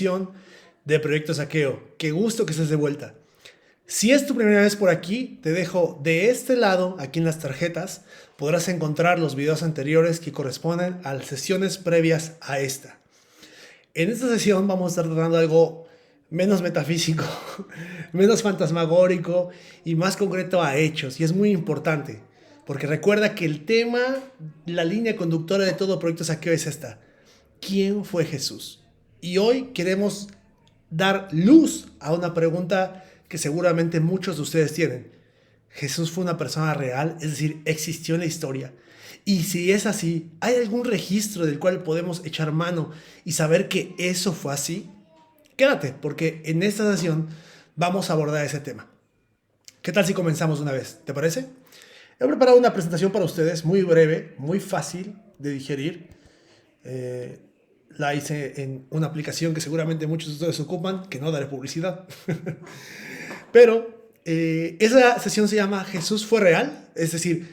emisión de Proyecto Saqueo. Qué gusto que estés de vuelta. Si es tu primera vez por aquí, te dejo de este lado, aquí en las tarjetas, podrás encontrar los videos anteriores que corresponden a las sesiones previas a esta. En esta sesión vamos a estar tratando algo menos metafísico, menos fantasmagórico y más concreto a hechos. Y es muy importante, porque recuerda que el tema, la línea conductora de todo Proyecto Saqueo es esta. ¿Quién fue Jesús? Y hoy queremos dar luz a una pregunta que seguramente muchos de ustedes tienen. ¿Jesús fue una persona real? Es decir, ¿existió en la historia? Y si es así, ¿hay algún registro del cual podemos echar mano y saber que eso fue así? Quédate, porque en esta sesión vamos a abordar ese tema. ¿Qué tal si comenzamos una vez? ¿Te parece? He preparado una presentación para ustedes muy breve, muy fácil de digerir. La hice en una aplicación que seguramente muchos de ustedes ocupan, que no daré publicidad. Pero esa sesión se llama ¿Jesús fue real? Es decir,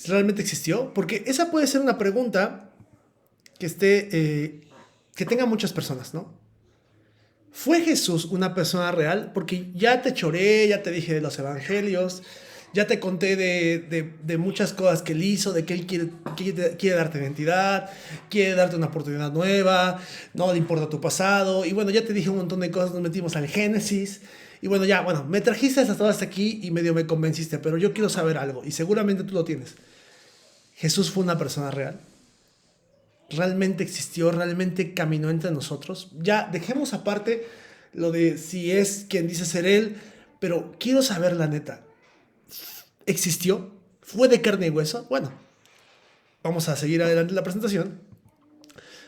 ¿realmente existió? Porque esa puede ser una pregunta que tenga muchas personas, ¿no? ¿Fue Jesús una persona real? Porque ya te choré, ya te dije de los evangelios, ya te conté de muchas cosas que él hizo, de que él quiere darte identidad, quiere darte una oportunidad nueva, no le importa tu pasado. Y bueno, ya te dije un montón de cosas, nos metimos al Génesis. Y bueno, me trajiste hasta aquí y medio me convenciste, pero yo quiero saber algo, y seguramente tú lo tienes. ¿Jesús fue una persona real? ¿Realmente existió? ¿Realmente caminó entre nosotros? Ya, dejemos aparte lo de si es quien dice ser él, pero quiero saber la neta. ¿Existió? ¿Fue de carne y hueso? Bueno, vamos a seguir adelante la presentación.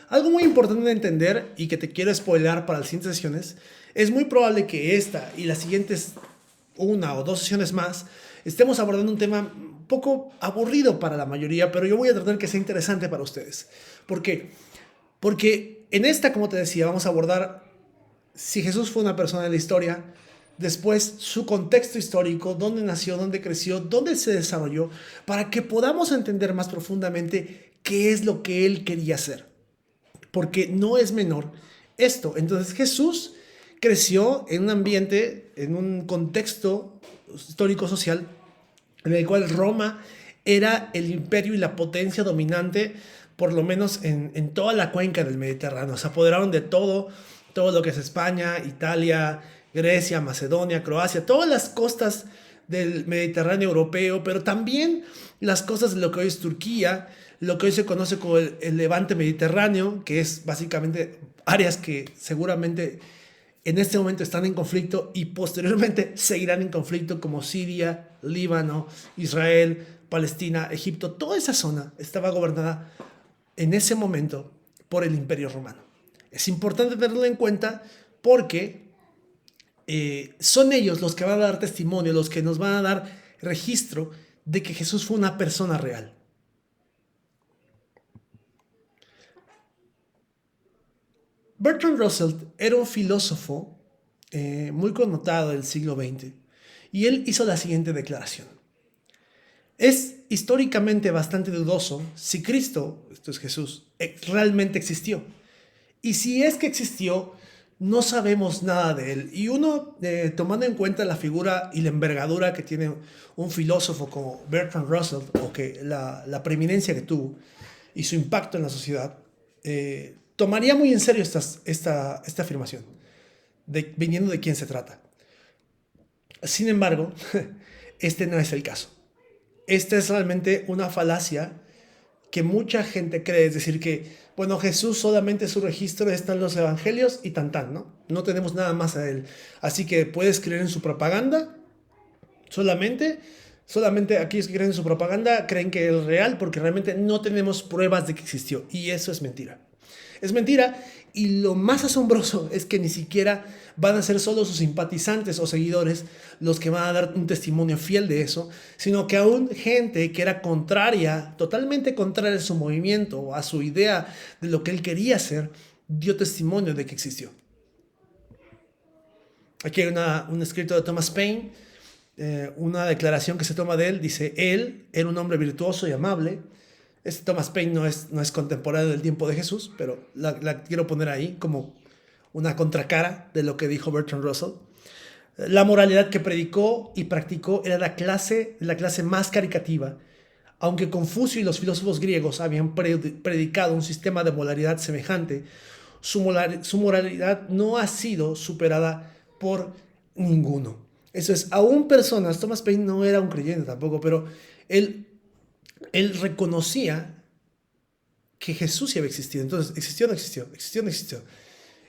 Algo muy importante de entender y que te quiero spoiler para las siguientes sesiones, es muy probable que esta y las siguientes una o dos sesiones más estemos abordando un tema un poco aburrido para la mayoría, pero yo voy a tratar que sea interesante para ustedes. ¿Por qué? Porque en esta, como te decía, vamos a abordar si Jesús fue una persona de la historia, después su contexto histórico, dónde nació, dónde creció, dónde se desarrolló, para que podamos entender más profundamente qué es lo que él quería hacer. Porque no es menor esto. Entonces Jesús creció en un ambiente, en un contexto histórico-social en el cual Roma era el imperio y la potencia dominante, por lo menos en toda la cuenca del Mediterráneo. Se apoderaron de todo lo que es España, Italia, Grecia, Macedonia, Croacia, todas las costas del Mediterráneo europeo, pero también las costas de lo que hoy es Turquía, lo que hoy se conoce como el Levante Mediterráneo, que es básicamente áreas que seguramente en este momento están en conflicto y posteriormente seguirán en conflicto, como Siria, Líbano, Israel, Palestina, Egipto. Toda esa zona estaba gobernada en ese momento por el Imperio Romano. Es importante tenerlo en cuenta porque son ellos los que van a dar testimonio, los que nos van a dar registro de que Jesús fue una persona real. Bertrand Russell era un filósofo muy connotado del siglo XX y él hizo la siguiente declaración. Es históricamente bastante dudoso si Cristo, esto es Jesús, realmente existió. Y si es que existió, no sabemos nada de él. Y uno, tomando en cuenta la figura y la envergadura que tiene un filósofo como Bertrand Russell, o que la preeminencia que tuvo y su impacto en la sociedad, tomaría muy en serio esta afirmación, viniendo de quién se trata. Sin embargo, este no es el caso. Esta es realmente una falacia que mucha gente cree, es decir, que, bueno, Jesús solamente su registro está en los evangelios y tan, ¿no? No tenemos nada más a él. Así que puedes creer en su propaganda, solamente aquellos que creen en su propaganda creen que es real porque realmente no tenemos pruebas de que existió. Y eso es mentira. Es mentira, y lo más asombroso es que ni siquiera van a ser solo sus simpatizantes o seguidores los que van a dar un testimonio fiel de eso, sino que aún gente que era contraria, totalmente contraria a su movimiento o a su idea de lo que él quería hacer, dio testimonio de que existió. Aquí hay un escrito de Thomas Paine, una declaración que se toma de él, dice, él era un hombre virtuoso y amable. Thomas Paine no es contemporáneo del tiempo de Jesús, pero la quiero poner ahí como una contracara de lo que dijo Bertrand Russell. La moralidad que predicó y practicó era la clase más caricativa. Aunque Confucio y los filósofos griegos habían predicado un sistema de moralidad semejante, su moralidad no ha sido superada por ninguno. Eso es, aún personas, Thomas Paine no era un creyente tampoco, pero él, él reconocía que Jesús sí había existido. Entonces, existió o no existió, existió o no existió.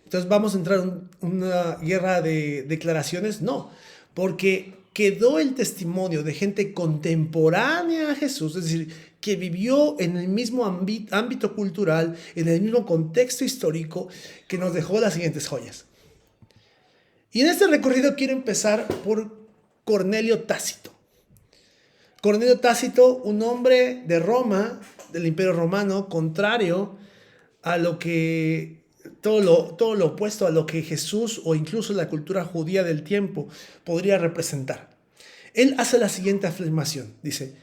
Entonces, ¿vamos a entrar en una guerra de declaraciones? No, porque quedó el testimonio de gente contemporánea a Jesús, es decir, que vivió en el mismo ámbito cultural, en el mismo contexto histórico, que nos dejó las siguientes joyas. Y en este recorrido quiero empezar por Cornelio Tácito. Cornelio Tácito, un hombre de Roma, del Imperio Romano, contrario a lo que todo lo opuesto a lo que Jesús o incluso la cultura judía del tiempo podría representar. Él hace la siguiente afirmación, dice: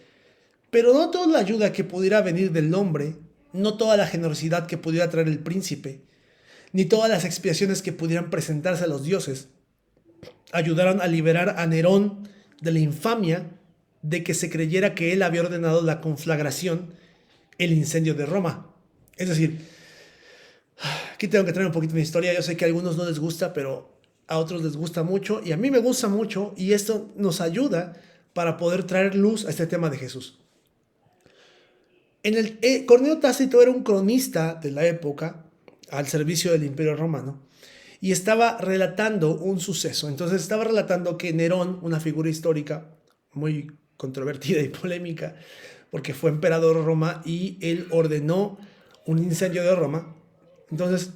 pero no toda la ayuda que pudiera venir del hombre, no toda la generosidad que pudiera traer el príncipe, ni todas las expiaciones que pudieran presentarse a los dioses, ayudaron a liberar a Nerón de la infamia de que se creyera que él había ordenado la conflagración, el incendio de Roma. Es decir, aquí tengo que traer un poquito de historia. Yo sé que a algunos no les gusta, pero a otros les gusta mucho. Y a mí me gusta mucho. Y esto nos ayuda para poder traer luz a este tema de Jesús. Cornelio Tácito era un cronista de la época al servicio del Imperio Romano. Y estaba relatando un suceso. Entonces estaba relatando que Nerón, una figura histórica muy controvertida y polémica, porque fue emperador de Roma y él ordenó un incendio de Roma. Entonces,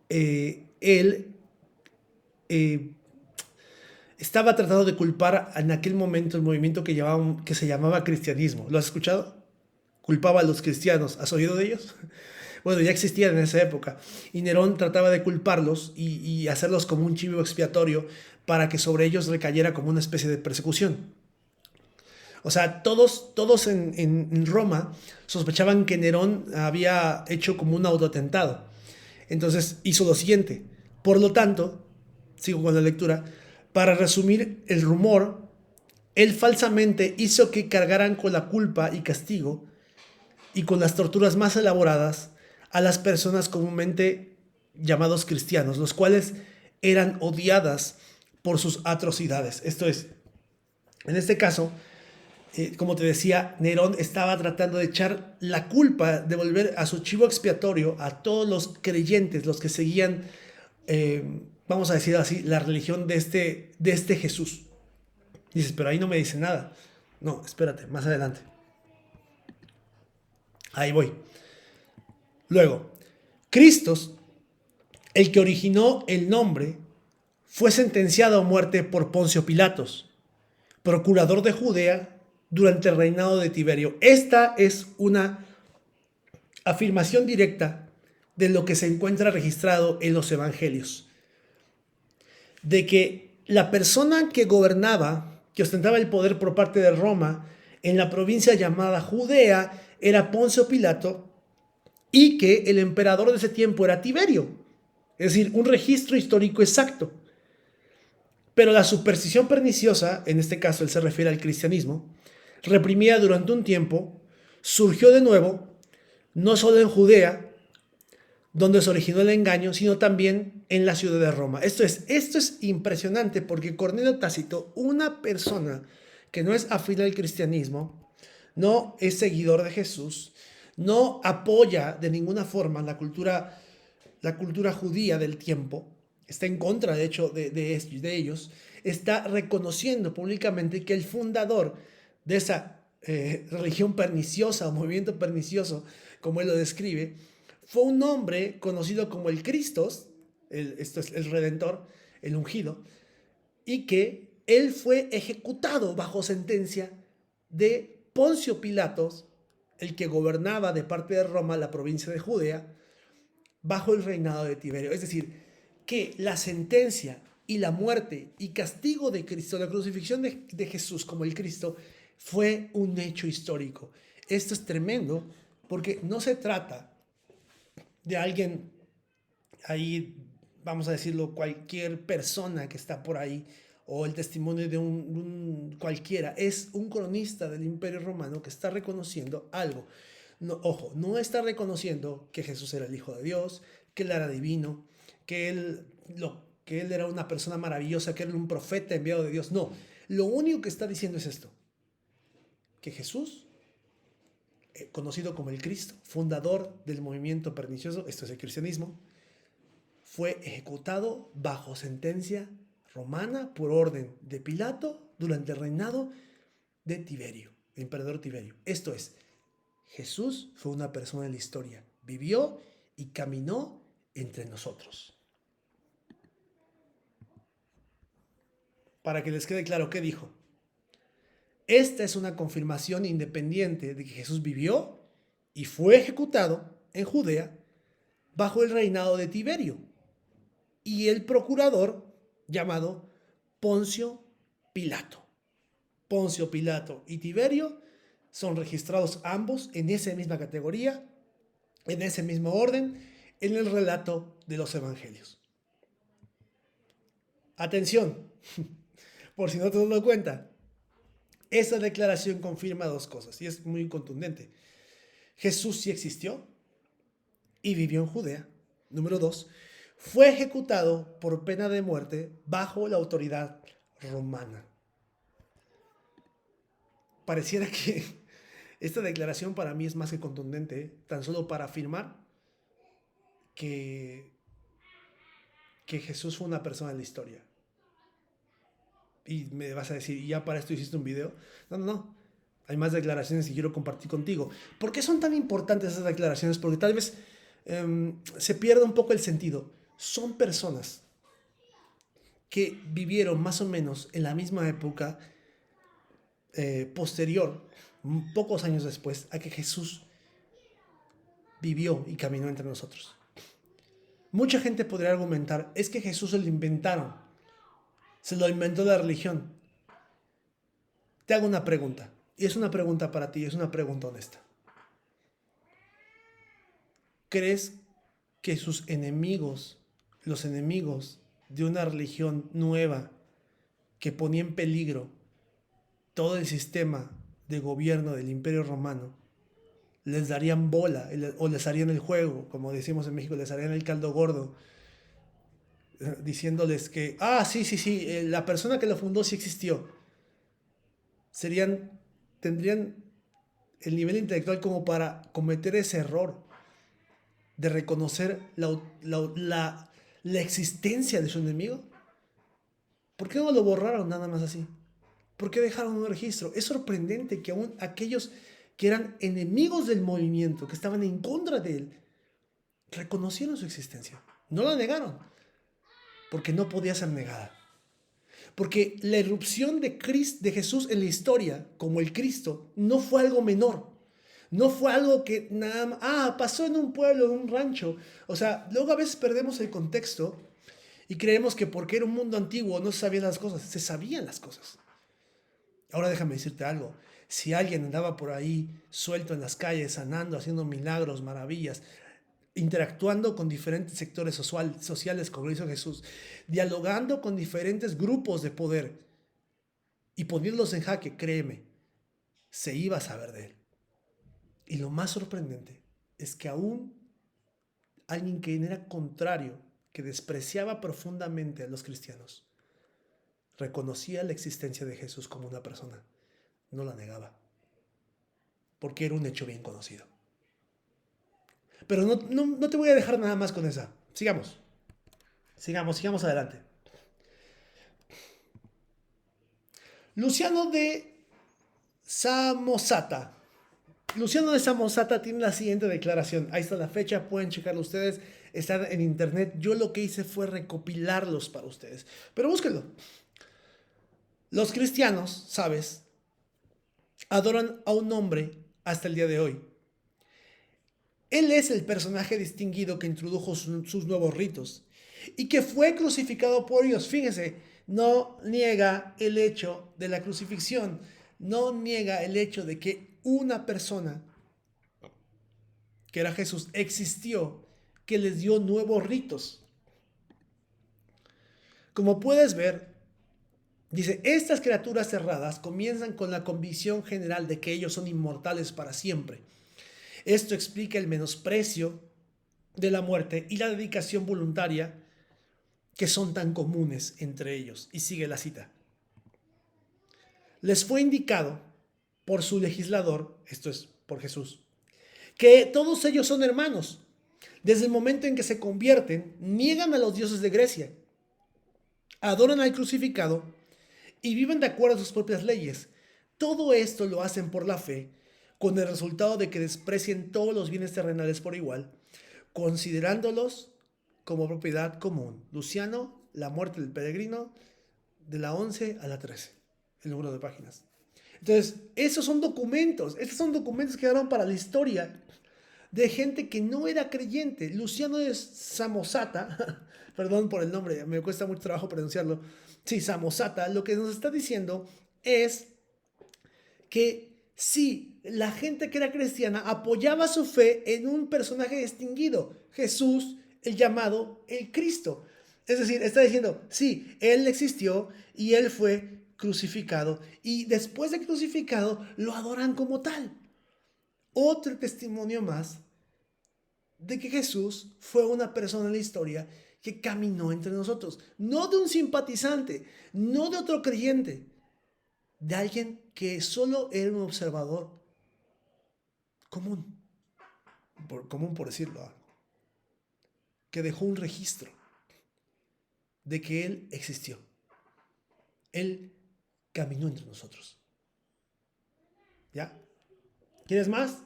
él estaba tratando de culpar en aquel momento el movimiento que se llamaba cristianismo. ¿Lo has escuchado? Culpaba a los cristianos. ¿Has oído de ellos? Bueno, ya existían en esa época. Y Nerón trataba de culparlos y hacerlos como un chivo expiatorio para que sobre ellos recayera como una especie de persecución. O sea, todos en Roma sospechaban que Nerón había hecho como un autoatentado. Entonces hizo lo siguiente. Por lo tanto, sigo con la lectura, para resumir el rumor, él falsamente hizo que cargaran con la culpa y castigo y con las torturas más elaboradas a las personas comúnmente llamados cristianos, los cuales eran odiadas por sus atrocidades. Esto es, en este caso, como te decía, Nerón estaba tratando de echar la culpa, de volver a su chivo expiatorio a todos los creyentes, los que seguían, vamos a decir así, la religión de este Jesús. Dices, pero ahí no me dice nada. No, espérate, más adelante. Ahí voy. Luego, Cristo, el que originó el nombre, fue sentenciado a muerte por Poncio Pilatos, procurador de Judea durante el reinado de Tiberio. Esta es una afirmación directa de lo que se encuentra registrado en los evangelios, de que la persona que gobernaba, que ostentaba el poder por parte de Roma en la provincia llamada Judea, era Poncio Pilato, y que el emperador de ese tiempo era Tiberio, es decir, un registro histórico exacto. Pero la superstición perniciosa, en este caso él se refiere al cristianismo, reprimida durante un tiempo, surgió de nuevo, no solo en Judea, donde se originó el engaño, sino también en la ciudad de Roma. Esto es impresionante porque Cornelio Tácito, una persona que no es afín al cristianismo, no es seguidor de Jesús, no apoya de ninguna forma la cultura judía del tiempo, está en contra, de hecho, de ellos, está reconociendo públicamente que el fundador de esa religión perniciosa o movimiento pernicioso, como él lo describe, fue un hombre conocido como el Cristos, esto es el Redentor, el ungido, y que él fue ejecutado bajo sentencia de Poncio Pilatos, el que gobernaba de parte de Roma la provincia de Judea, bajo el reinado de Tiberio. Es decir, que la sentencia y la muerte y castigo de Cristo, la crucifixión de Jesús como el Cristo, fue un hecho histórico. Esto es tremendo porque no se trata de alguien ahí vamos a decirlo, cualquier persona que está por ahí, o el testimonio de un cualquiera, es un cronista del Imperio Romano que está reconociendo algo. No, ojo, no está reconociendo que Jesús era el Hijo de Dios, que él era divino, que él era una persona maravillosa, que él era un profeta enviado de Dios. No, lo único que está diciendo es esto, que Jesús, conocido como el Cristo, fundador del movimiento pernicioso, esto es el cristianismo, fue ejecutado bajo sentencia romana por orden de Pilato durante el reinado de Tiberio, el emperador Tiberio. Esto es, Jesús fue una persona de la historia, vivió y caminó entre nosotros. Para que les quede claro, ¿qué dijo? Esta es una confirmación independiente de que Jesús vivió y fue ejecutado en Judea bajo el reinado de Tiberio y el procurador llamado Poncio Pilato. Poncio Pilato y Tiberio son registrados ambos en esa misma categoría, en ese mismo orden, en el relato de los evangelios. Atención, por si no te has dado cuenta, esta declaración confirma dos cosas y es muy contundente. Jesús sí existió y vivió en Judea. Número dos, fue ejecutado por pena de muerte bajo la autoridad romana. Pareciera que esta declaración para mí es más que contundente, tan solo para afirmar que, que Jesús fue una persona en la historia. Y me vas a decir, ¿y ya para esto hiciste un video? No, no, no. Hay más declaraciones que quiero compartir contigo. ¿Por qué son tan importantes esas declaraciones? Porque tal vez se pierde un poco el sentido. Son personas que vivieron más o menos en la misma época posterior, pocos años después, a que Jesús vivió y caminó entre nosotros. Mucha gente podría argumentar, es que Jesús se lo inventaron, se lo inventó la religión. Te hago una pregunta, y es una pregunta para ti, es una pregunta honesta. ¿Crees que sus enemigos, los enemigos de una religión nueva que ponía en peligro todo el sistema de gobierno del Imperio Romano, les darían bola o les harían el juego, como decimos en México, les harían el caldo gordo, diciéndoles que, sí, la persona que lo fundó sí existió? Tendrían el nivel intelectual como para cometer ese error de reconocer la existencia de su enemigo? ¿Por qué no lo borraron nada más así? ¿Por qué dejaron un registro? Es sorprendente que aún aquellos que eran enemigos del movimiento, que estaban en contra de él, reconocieron su existencia. No la negaron, porque no podía ser negada. Porque la irrupción de Jesús en la historia, como el Cristo, no fue algo menor. No fue algo que nada más, pasó en un pueblo, en un rancho. O sea, luego a veces perdemos el contexto y creemos que porque era un mundo antiguo no se sabían las cosas. Se sabían las cosas. Ahora déjame decirte algo. Si alguien andaba por ahí suelto en las calles, sanando, haciendo milagros, maravillas, interactuando con diferentes sectores sociales, como lo hizo Jesús, dialogando con diferentes grupos de poder y poniéndolos en jaque, créeme, se iba a saber de él. Y lo más sorprendente es que aún alguien que era contrario, que despreciaba profundamente a los cristianos, reconocía la existencia de Jesús como una persona, no la negaba, porque era un hecho bien conocido. Pero no te voy a dejar nada más con esa. Sigamos adelante. Luciano de Samosata. Luciano de Samosata tiene la siguiente declaración. Ahí está la fecha, pueden checarlo ustedes. Están en internet. Yo lo que hice fue recopilarlos para ustedes. Pero búsquenlo. Los cristianos, ¿sabes?, adoran a un hombre hasta el día de hoy. Él es el personaje distinguido que introdujo sus nuevos ritos y que fue crucificado por ellos. Fíjense, no niega el hecho de la crucifixión, no niega el hecho de que una persona, que era Jesús, existió, que les dio nuevos ritos. Como puedes ver, dice, estas criaturas cerradas comienzan con la convicción general de que ellos son inmortales para siempre. Esto explica el menosprecio de la muerte y la dedicación voluntaria que son tan comunes entre ellos. Y sigue la cita. Les fue indicado por su legislador, esto es por Jesús, que todos ellos son hermanos. Desde el momento en que se convierten, niegan a los dioses de Grecia, adoran al crucificado y viven de acuerdo a sus propias leyes. Todo esto lo hacen por la fe, con el resultado de que desprecien todos los bienes terrenales por igual, considerándolos como propiedad común. Luciano, La muerte del peregrino, de la 11 a la 13, el número de páginas. Entonces, estos son documentos que quedaron para la historia de gente que no era creyente. Luciano de Samosata, perdón por el nombre, me cuesta mucho trabajo pronunciarlo. Sí, Samosata, lo que nos está diciendo es que sí, la gente que era cristiana apoyaba su fe en un personaje distinguido, Jesús, el llamado el Cristo. Es decir, está diciendo, sí, Él existió y Él fue crucificado. Y después de crucificado, lo adoran como tal. Otro testimonio más de que Jesús fue una persona en la historia que caminó entre nosotros. No de un simpatizante, no de otro creyente, de alguien que solo era un observador común, común por decirlo, que dejó un registro de que Él existió. Él caminó entre nosotros. ¿Ya? ¿Quieres más?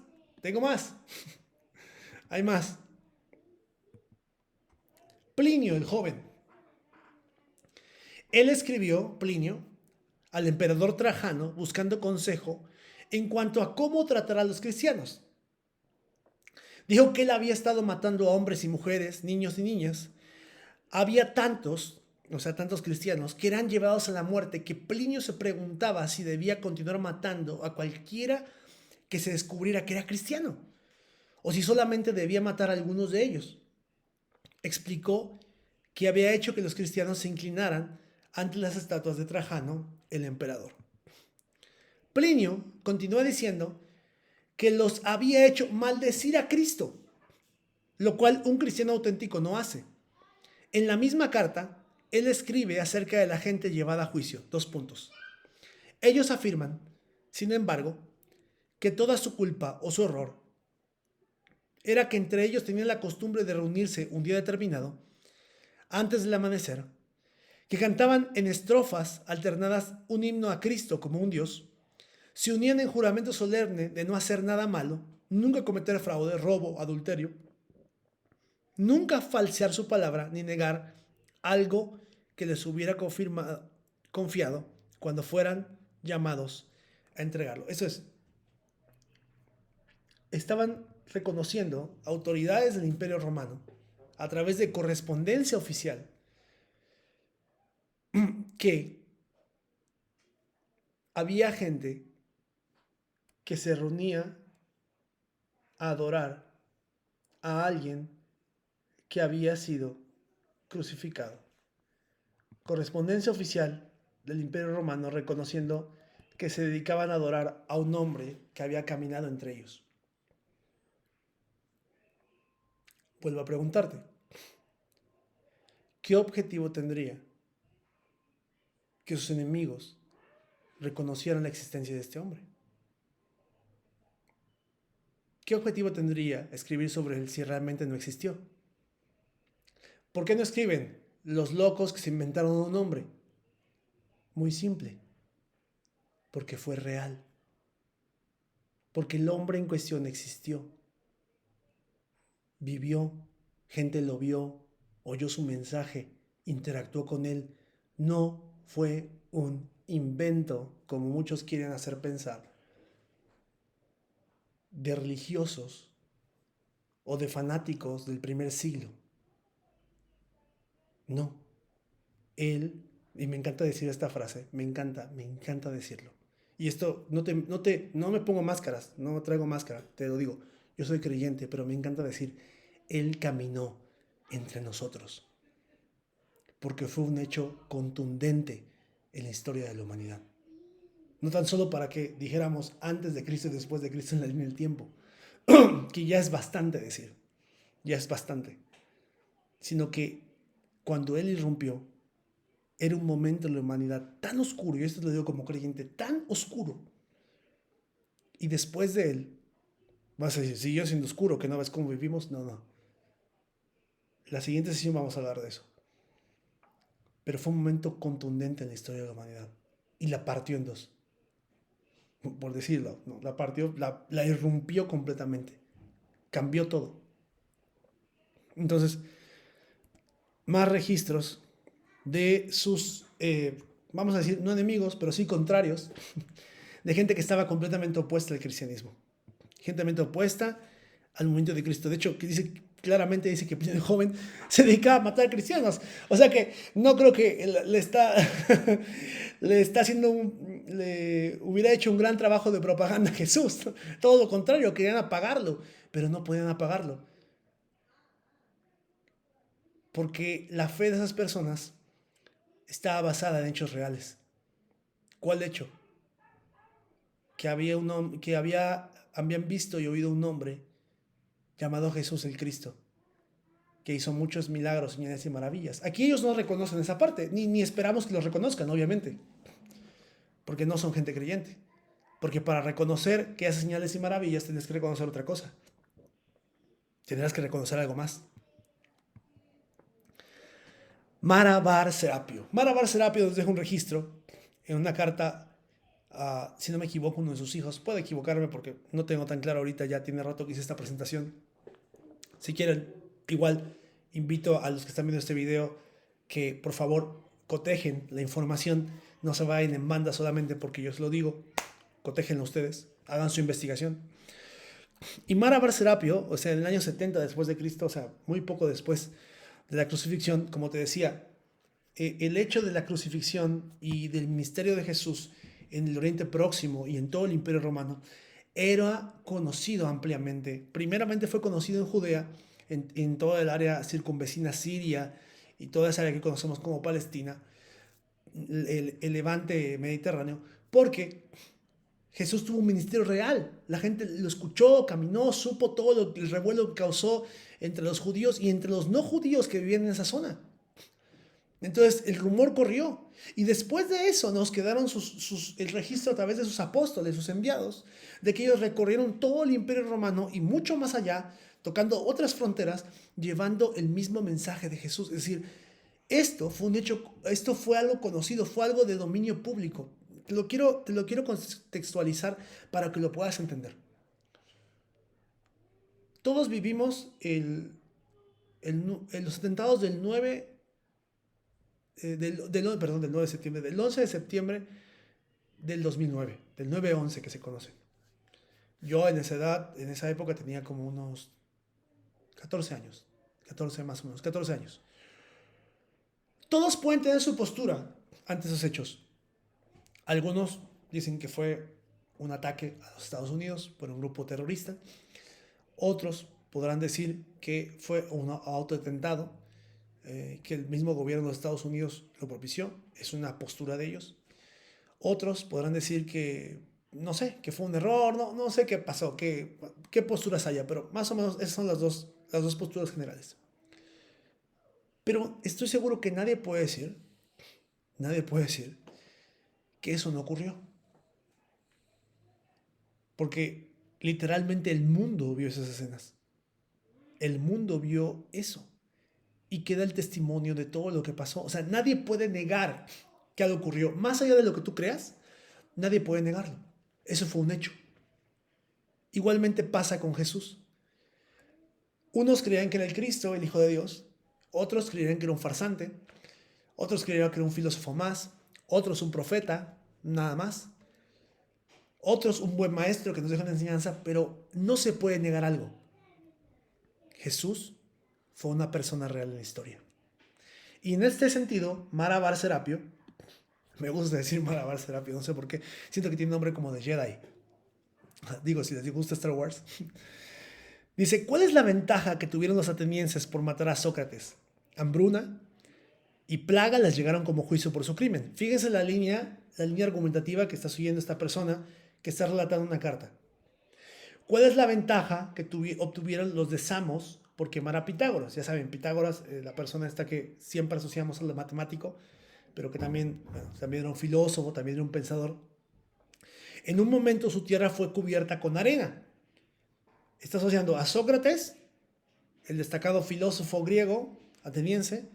Tengo más. Hay más. Plinio el joven. Él escribió, Plinio, al emperador Trajano buscando consejo en cuanto a cómo tratar a los cristianos. Dijo que él había estado matando a hombres y mujeres, niños y niñas. Había tantos cristianos que eran llevados a la muerte que Plinio se preguntaba si debía continuar matando a cualquiera que se descubriera que era cristiano o si solamente debía matar a algunos de ellos. Explicó que había hecho que los cristianos se inclinaran ante las estatuas de Trajano, el emperador. Plinio continúa diciendo que los había hecho maldecir a Cristo, lo cual un cristiano auténtico no hace. En la misma carta, él escribe acerca de la gente llevada a juicio. 2 puntos. Ellos afirman, sin embargo, que toda su culpa o su error era que entre ellos tenían la costumbre de reunirse un día determinado, antes del amanecer, que cantaban en estrofas alternadas un himno a Cristo como un Dios, se unían en juramento solemne de no hacer nada malo, nunca cometer fraude, robo, adulterio, nunca falsear su palabra ni negar algo que les hubiera confiado cuando fueran llamados a entregarlo. Eso es, estaban reconociendo autoridades del Imperio Romano a través de correspondencia oficial que había gente que se reunía a adorar a alguien que había sido crucificado. Correspondencia oficial del Imperio Romano reconociendo que se dedicaban a adorar a un hombre que había caminado entre ellos. Vuelvo a preguntarte, ¿qué objetivo tendría que sus enemigos reconocieran la existencia de este hombre? ¿Qué objetivo tendría escribir sobre él si realmente no existió? ¿Por qué no escriben los locos que se inventaron un nombre? Muy simple, porque fue real, porque el hombre en cuestión existió, vivió, gente lo vio, oyó su mensaje, interactuó con él. No fue un invento, como muchos quieren hacer pensar, de religiosos o de fanáticos del primer siglo. No, él, y me encanta decir esta frase, me encanta decirlo. Y esto, no me pongo máscaras, no traigo máscara, te lo digo, yo soy creyente, pero me encanta decir, él caminó entre nosotros. porque fue un hecho contundente en la historia de la humanidad. No tan solo para que dijéramos antes de Cristo y después de Cristo en la línea del tiempo, que ya es bastante decir, ya es bastante, sino que cuando Él irrumpió, era un momento en la humanidad tan oscuro, y esto lo digo como creyente, tan oscuro, y después de Él, vas a decir, siguió siendo oscuro, que no ves cómo vivimos, no. La siguiente sesión vamos a hablar de eso. Pero fue un momento contundente en la historia de la humanidad, y la partió en dos. Por decirlo, ¿no? La partió, la irrumpió completamente, cambió todo. Entonces, más registros de sus, vamos a decir, no enemigos, pero sí contrarios, de gente que estaba completamente opuesta al cristianismo. Gente opuesta al movimiento de Cristo. De hecho, que dice, claramente dice que el joven se dedicaba a matar cristianos. O sea que no creo que le está haciendo le hubiera hecho un gran trabajo de propaganda a Jesús. Todo lo contrario, querían apagarlo, pero no podían apagarlo. Porque la fe de esas personas estaba basada en hechos reales. ¿Cuál hecho? Que habían visto y oído un hombre llamado Jesús el Cristo, que hizo muchos milagros, señales y maravillas. Aquí ellos no reconocen esa parte, ni esperamos que los reconozcan, obviamente, porque no son gente creyente. Porque para reconocer que hace señales y maravillas tienes que reconocer otra cosa. Tendrás que reconocer algo más. Mara Bar Serapio. Mara Bar Serapio nos deja un registro en una carta, si no me equivoco, uno de sus hijos. Puedo equivocarme porque no tengo tan claro ahorita, ya tiene rato que hice esta presentación. Si quieren, igual invito a los que están viendo este video que por favor cotejen la información, no se vayan en banda solamente porque yo os lo digo, cotejenlo ustedes, hagan su investigación. Y Mara Bar Serapio, o sea, en el año 70 después de Cristo, o sea, muy poco después de la crucifixión, como te decía, el hecho de la crucifixión y del ministerio de Jesús en el Oriente Próximo y en todo el Imperio Romano era conocido ampliamente. Primeramente fue conocido en Judea, en toda el área circunvecina Siria y toda esa área que conocemos como Palestina, el levante mediterráneo, porque Jesús tuvo un ministerio real. La gente lo escuchó, caminó, supo todo el revuelo que causó entre los judíos y entre los no judíos que vivían en esa zona. Entonces el rumor corrió. Y después de eso nos quedaron el registro a través de sus apóstoles, sus enviados, de que ellos recorrieron todo el Imperio Romano y mucho más allá, tocando otras fronteras, llevando el mismo mensaje de Jesús. Es decir, esto fue un hecho, esto fue algo conocido, fue algo de dominio público. Te lo quiero contextualizar para que lo puedas entender. Todos vivimos los atentados del 9 perdón, del 9 de septiembre, del 11 de septiembre del 2009, del 9/11 que se conoce. Yo en esa época tenía como unos 14 años, 14 más o menos, 14 años. Todos pueden tener su postura ante esos hechos. Algunos dicen que fue un ataque a los Estados Unidos por un grupo terrorista. Otros podrán decir que fue un autoatentado, que el mismo gobierno de los Estados Unidos lo propició. Es una postura de ellos. Otros podrán decir que, no sé, que fue un error, no sé qué pasó, qué posturas haya, pero más o menos esas son las dos posturas generales. Pero estoy seguro que nadie puede decir que eso no ocurrió. Porque literalmente el mundo vio esas escenas. El mundo vio eso. Y queda el testimonio de todo lo que pasó. O sea, nadie puede negar que algo ocurrió. Más allá de lo que tú creas, nadie puede negarlo. Eso fue un hecho. Igualmente pasa con Jesús. Unos creían que era el Cristo, el Hijo de Dios. Otros creían que era un farsante. Otros creían que era un filósofo más. Otros un profeta, nada más. Otros un buen maestro que nos deja una enseñanza. Pero no se puede negar algo. Jesús fue una persona real en la historia. Y en este sentido, Mara Bar Serapio, me gusta decir Mara Bar Serapio, no sé por qué, siento que tiene un nombre como de Jedi. Digo, si les gusta Star Wars. Dice, ¿cuál es la ventaja que tuvieron los atenienses por matar a Sócrates? ¿Hambruna? y plaga les llegaron como juicio por su crimen. Fíjense la línea argumentativa que está siguiendo esta persona que está relatando una carta. ¿Cuál es la ventaja que obtuvieron los de Samos por quemar a Pitágoras? Ya saben, Pitágoras, la persona esta que siempre asociamos al matemático, pero que también, bueno, también era un filósofo, también era un pensador. En un momento su tierra fue cubierta con arena. Está asociando a Sócrates, el destacado filósofo griego ateniense,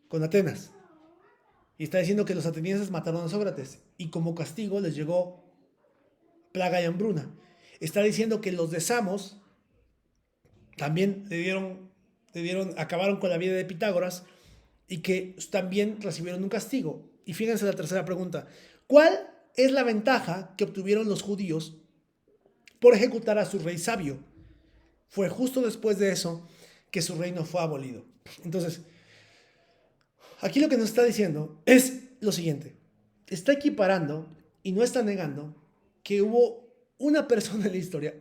con Atenas. Y está diciendo que los atenienses mataron a Sócrates y como castigo les llegó plaga y hambruna. Está diciendo que los de Samos también acabaron con la vida de Pitágoras y que también recibieron un castigo. Y fíjense la tercera pregunta. ¿Cuál es la ventaja que obtuvieron los judíos por ejecutar a su rey sabio? Fue justo después de eso que su reino fue abolido. Entonces, aquí lo que nos está diciendo es lo siguiente. Está equiparando y no está negando que hubo una persona en la historia,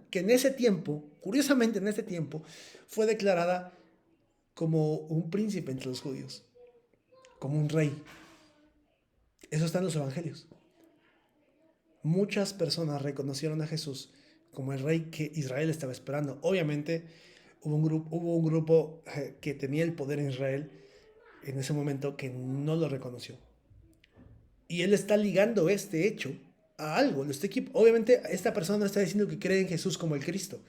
que en ese tiempo, curiosamente en ese tiempo, fue declarada como un príncipe entre los judíos, como un rey. Eso está en los evangelios. Muchas personas reconocieron a Jesús como el rey que Israel estaba esperando. Obviamente hubo un grupo que tenía el poder en Israel en ese momento que no lo reconoció. Y él está ligando este hecho a algo. Obviamente esta persona no está diciendo que cree en Jesús como el Cristo.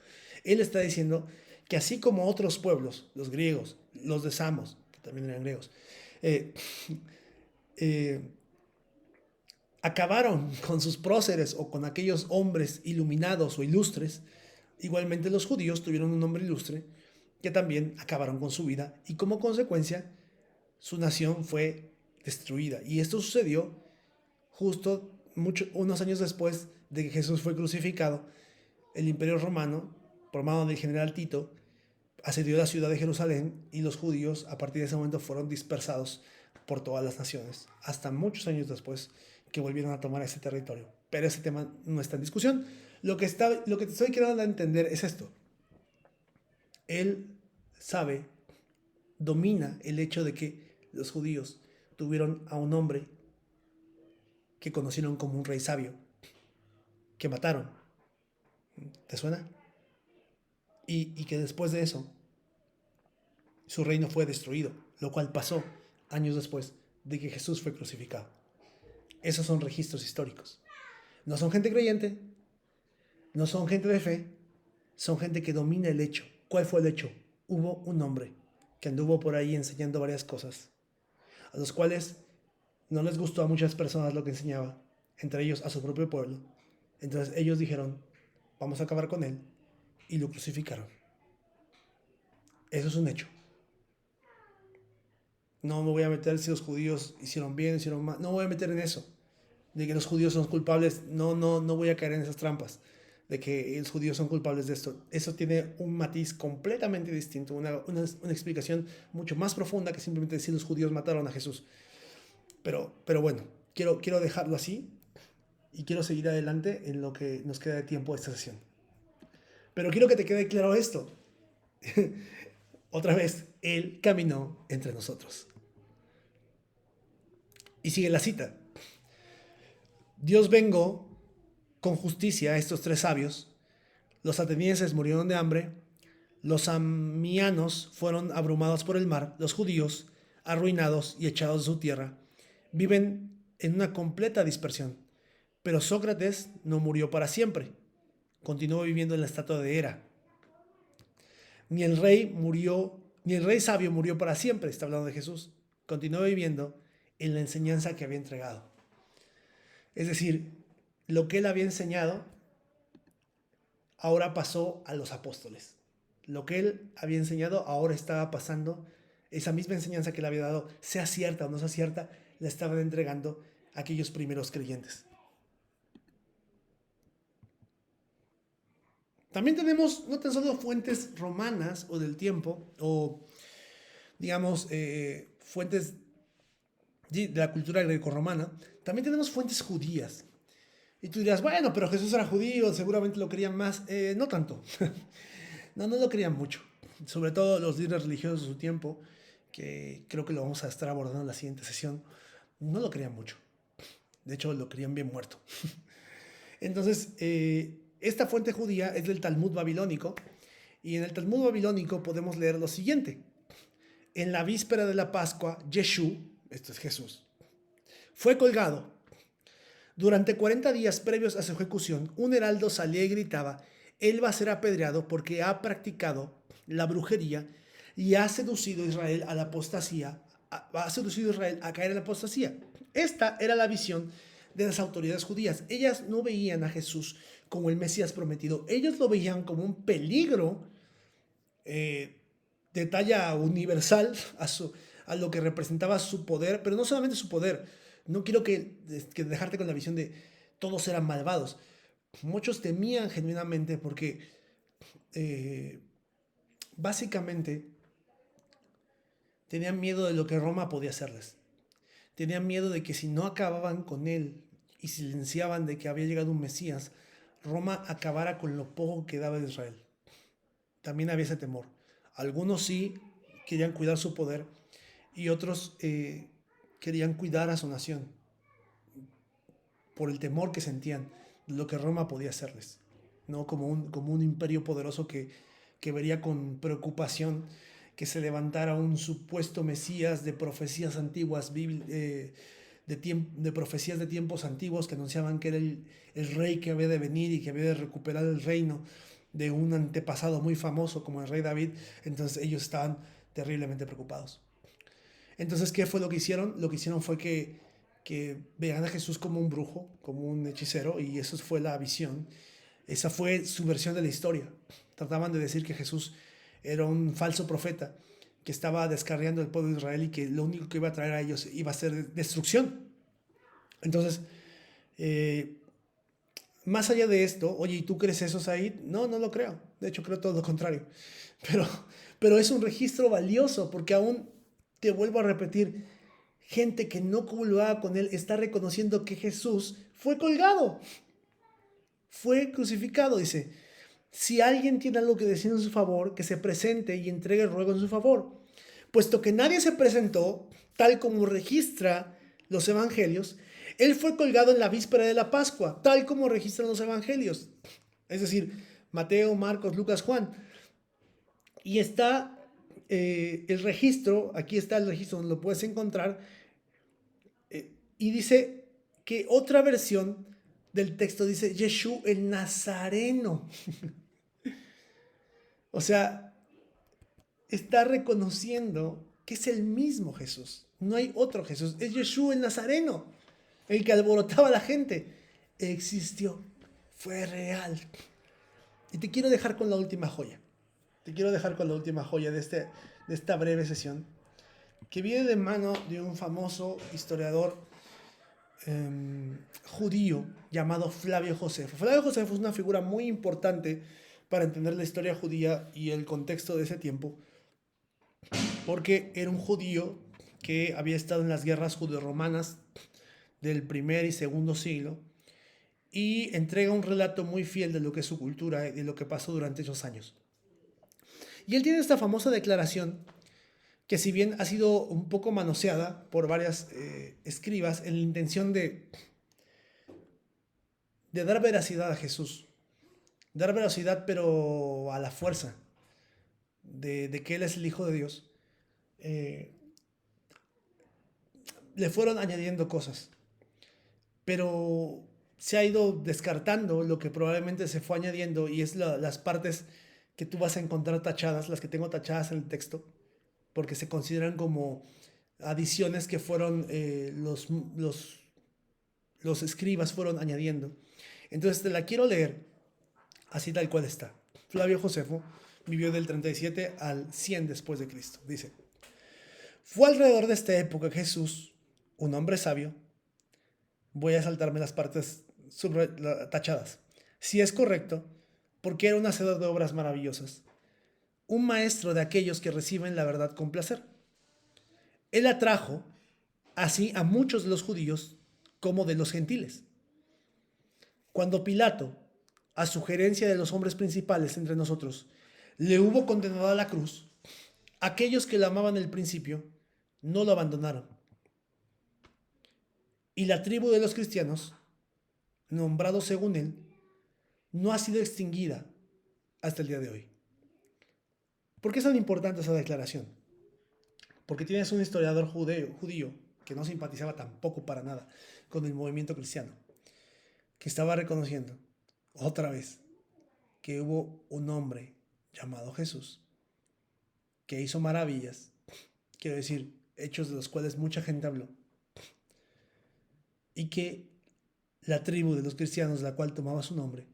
Él está diciendo que así como otros pueblos, los griegos, los de Samos, que también eran griegos, acabaron con sus próceres o con aquellos hombres iluminados o ilustres, igualmente los judíos tuvieron un hombre ilustre que también acabaron con su vida y como consecuencia su nación fue destruida. Y esto sucedió justo unos años después de que Jesús fue crucificado. El Imperio Romano, por mano del general Tito, asedió la ciudad de Jerusalén y los judíos a partir de ese momento fueron dispersados por todas las naciones, hasta muchos años después que volvieron a tomar ese territorio. Pero ese tema no está en discusión. Lo que te estoy queriendo entender es esto. Él sabe, domina el hecho de que los judíos tuvieron a un hombre que conocieron como un rey sabio, que mataron. ¿Te suena? Y que después de eso, su reino fue destruido, lo cual pasó años después de que Jesús fue crucificado. Esos son registros históricos. No son gente creyente, no son gente de fe, son gente que domina el hecho. ¿Cuál fue el hecho? Hubo un hombre que anduvo por ahí enseñando varias cosas, a los cuales no les gustó a muchas personas lo que enseñaba, entre ellos a su propio pueblo. Entonces ellos dijeron, vamos a acabar con él, y lo crucificaron. Eso es un hecho. No me voy a meter si los judíos hicieron bien, hicieron mal. No me voy a meter en eso. De que los judíos son culpables. No voy a caer en esas trampas. De que los judíos son culpables de esto. Eso tiene un matiz completamente distinto. Una explicación mucho más profunda que simplemente decir los judíos mataron a Jesús. Pero bueno, quiero dejarlo así. Y quiero seguir adelante en lo que nos queda de tiempo de esta sesión. Pero quiero que te quede claro esto. Otra vez, Él caminó entre nosotros. Y sigue la cita. Dios vengó con justicia a estos tres sabios. Los atenienses murieron de hambre. Los samianos fueron abrumados por el mar. Los judíos, arruinados y echados de su tierra, viven en una completa dispersión. Pero Sócrates no murió para siempre. Continuó viviendo en la estatua de Hera. Ni el rey sabio murió para siempre, está hablando de Jesús. Continuó viviendo en la enseñanza que había entregado. Es decir, lo que él había enseñado ahora pasó a los apóstoles. Lo que él había enseñado ahora estaba pasando. Esa misma enseñanza que él había dado, sea cierta o no sea cierta, la estaban entregando a aquellos primeros creyentes. También tenemos no tan solo fuentes romanas o del tiempo, o digamos fuentes de la cultura grecorromana, también tenemos fuentes judías. Y tú dirás, bueno, pero Jesús era judío, seguramente lo querían más. No tanto. No lo querían mucho. Sobre todo los líderes religiosos de su tiempo, que creo que lo vamos a estar abordando en la siguiente sesión, no lo creían mucho. De hecho, lo creían bien muerto. Entonces, esta fuente judía es del Talmud babilónico, y en el Talmud babilónico podemos leer lo siguiente. En la víspera de la Pascua, Yeshú, esto es Jesús, fue colgado. Durante 40 días previos a su ejecución, un heraldo salía y gritaba: él va a ser apedreado porque ha practicado la brujería y ha seducido a Israel a la apostasía, ha seducido a Israel a caer en la apostasía. Esta era la visión de las autoridades judías. Ellas no veían a Jesús como el Mesías prometido. Ellos lo veían como un peligro de talla universal a lo que representaba su poder, pero no solamente su poder. No quiero que dejarte con la visión de todos eran malvados. Muchos temían genuinamente porque básicamente tenían miedo de lo que Roma podía hacerles. Tenían miedo de que si no acababan con él y silenciaban de que había llegado un Mesías, Roma acabara con lo poco que daba de Israel. También había ese temor. Algunos sí querían cuidar su poder y otros querían cuidar a su nación por el temor que sentían de lo que Roma podía hacerles, ¿no? Como un imperio poderoso que vería con preocupación que se levantara un supuesto Mesías de profecías antiguas, de profecías de tiempos antiguos que anunciaban que era el rey que había de venir y que había de recuperar el reino de un antepasado muy famoso como el rey David. Entonces ellos estaban terriblemente preocupados. Entonces, ¿qué fue lo que hicieron? Lo que hicieron fue que vean a Jesús como un brujo, como un hechicero, y eso fue la visión. Esa fue su versión de la historia. Trataban de decir que Jesús era un falso profeta que estaba descarriando el pueblo de Israel y que lo único que iba a traer a ellos iba a ser destrucción. Entonces, más allá de esto, oye, ¿y tú crees eso, Said? No, no lo creo. De hecho, creo todo lo contrario. Pero, pero es un registro valioso porque aún, te vuelvo a repetir, gente que no comulgaba con él está reconociendo que Jesús fue colgado, fue crucificado. Dice, si alguien tiene algo que decir en su favor, que se presente y entregue el ruego en su favor. Puesto que nadie se presentó, tal como registra los evangelios, él fue colgado en la víspera de la Pascua, tal como registran los evangelios. Es decir, Mateo, Marcos, Lucas, Juan. Y está el registro, aquí está el registro donde lo puedes encontrar, y dice que otra versión del texto dice Yeshú el Nazareno. O sea, está reconociendo que es el mismo Jesús. No hay otro Jesús. Es Yeshú el Nazareno, el que alborotaba a la gente. Existió, fue real. Y te quiero dejar con la última joya. Te quiero dejar con la última joya de esta breve sesión, que viene de mano de un famoso historiador judío llamado Flavio Josefo. Flavio Josefo es una figura muy importante para entender la historia judía y el contexto de ese tiempo, porque era un judío que había estado en las guerras judeo-romanas del primer y segundo siglo y entrega un relato muy fiel de lo que es su cultura y de lo que pasó durante esos años. Y él tiene esta famosa declaración que, si bien ha sido un poco manoseada por varias escribas en la intención de dar veracidad a Jesús, dar veracidad pero a la fuerza de que Él es el Hijo de Dios, le fueron añadiendo cosas, pero se ha ido descartando lo que probablemente se fue añadiendo, y es las partes que tú vas a encontrar tachadas, las que tengo tachadas en el texto, porque se consideran como adiciones que fueron los escribas fueron añadiendo. Entonces te la quiero leer así tal cual está. Flavio Josefo vivió del 37 al 100 después de Cristo. Dice, fue alrededor de esta época que Jesús, un hombre sabio, voy a saltarme las partes tachadas, si es correcto, porque era un hacedor de obras maravillosas, un maestro de aquellos que reciben la verdad con placer. Él atrajo así a muchos de los judíos como de los gentiles. Cuando Pilato, a sugerencia de los hombres principales entre nosotros, le hubo condenado a la cruz, Aquellos que lo amaban al principio no lo abandonaron. Y la tribu de los cristianos, nombrados según él, no ha sido extinguida hasta el día de hoy. ¿Por qué es tan importante esa declaración? Porque tienes un historiador judío que no simpatizaba tampoco para nada con el movimiento cristiano, que estaba reconociendo otra vez que hubo un hombre llamado Jesús que hizo maravillas, quiero decir, hechos de los cuales mucha gente habló, y que la tribu de los cristianos, de la cual tomaba su nombre,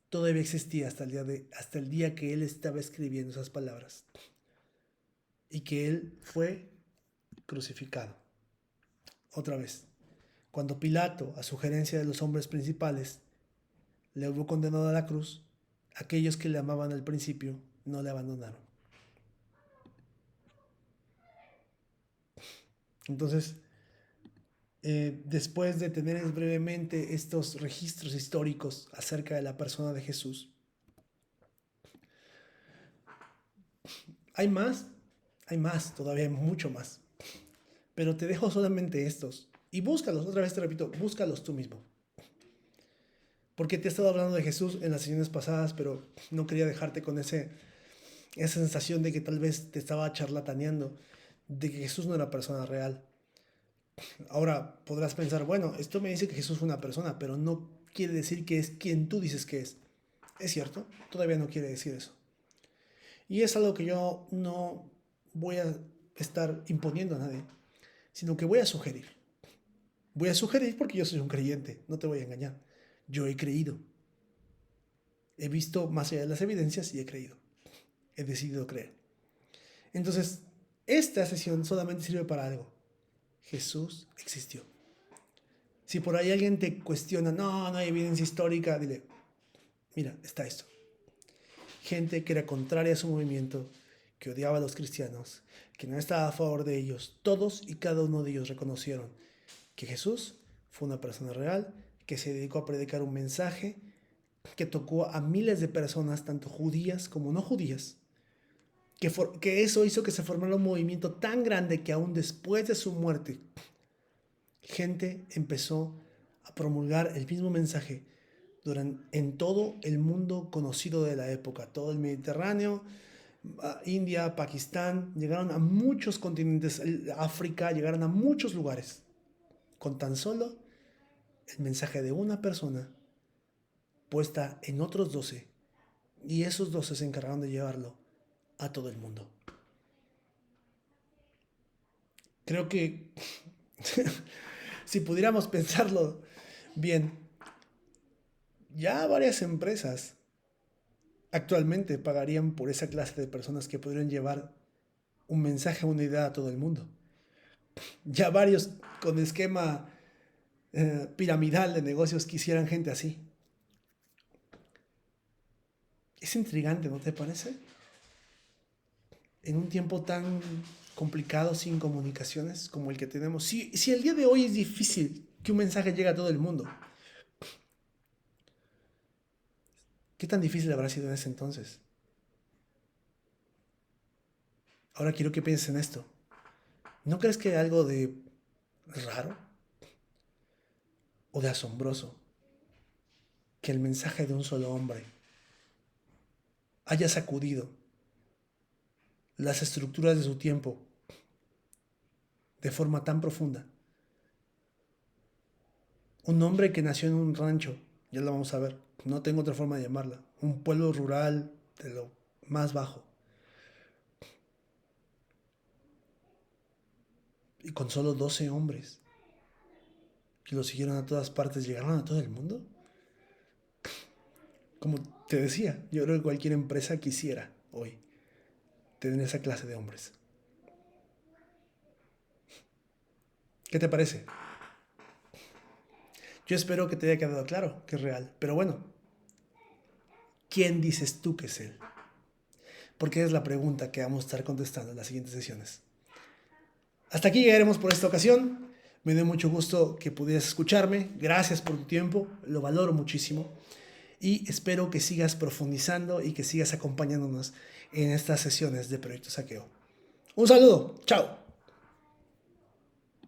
todavía existía hasta el día que él estaba escribiendo esas palabras, y que él fue crucificado. Otra vez, cuando Pilato, a sugerencia de los hombres principales, le hubo condenado a la cruz, aquellos que le amaban al principio no le abandonaron. Entonces, después de tener brevemente estos registros históricos acerca de la persona de Jesús, hay más, todavía hay mucho más, pero te dejo solamente estos y búscalos, otra vez te repito, búscalos tú mismo. Porque te he estado hablando de Jesús en las sesiones pasadas, pero no quería dejarte con esa sensación de que tal vez te estaba charlataneando, de que Jesús no era persona real. Ahora podrás pensar, bueno, esto me dice que Jesús fue una persona, pero no quiere decir que es quien tú dices que es. Es cierto, todavía no quiere decir eso. Y es algo que yo no voy a estar imponiendo a nadie, sino que voy a sugerir. Voy a sugerir porque yo soy un creyente, no te voy a engañar. Yo he creído. He visto más allá de las evidencias y he creído. He decidido creer. Entonces, esta sesión solamente sirve para algo. Jesús existió. Si por ahí alguien te cuestiona, no hay evidencia histórica, dile, mira, está esto. Gente que era contraria a su movimiento, que odiaba a los cristianos, que no estaba a favor de ellos, todos y cada uno de ellos reconocieron que Jesús fue una persona real, que se dedicó a predicar un mensaje que tocó a miles de personas, tanto judías como no judías, que eso hizo que se formara un movimiento tan grande que aún después de su muerte, gente empezó a promulgar el mismo mensaje en todo el mundo conocido de la época, todo el Mediterráneo, India, Pakistán, llegaron a muchos continentes, África, llegaron a muchos lugares, con tan solo el mensaje de una persona puesta en otros 12, y esos 12 se encargaron de llevarlo a todo el mundo. Creo que si pudiéramos pensarlo bien, ya varias empresas actualmente pagarían por esa clase de personas que podrían llevar un mensaje, una idea a todo el mundo. Ya varios con esquema piramidal de negocios quisieran gente así. Es intrigante, ¿no te parece? En un tiempo tan complicado, sin comunicaciones como el que tenemos. Si el día de hoy es difícil que un mensaje llegue a todo el mundo, ¿qué tan difícil habrá sido en ese entonces? Ahora quiero que pienses en esto. ¿No crees que hay algo de raro o de asombroso que el mensaje de un solo hombre haya sacudido las estructuras de su tiempo de forma tan profunda? Un hombre que nació en un rancho, ya lo vamos a ver, no tengo otra forma de llamarla, un pueblo rural de lo más bajo, y con solo 12 hombres que lo siguieron a todas partes, llegaron a todo el mundo. Como te decía, yo creo que cualquier empresa quisiera hoy tener esa clase de hombres. ¿Qué te parece? Yo espero que te haya quedado claro que es real, pero bueno, ¿quién dices tú que es él? Porque es la pregunta que vamos a estar contestando en las siguientes sesiones. Hasta aquí llegaremos por esta ocasión. Me dio mucho gusto que pudieras escucharme. Gracias por tu tiempo, lo valoro muchísimo. Y espero que sigas profundizando y que sigas acompañándonos en estas sesiones de Proyecto Saqueo. Un saludo, chao.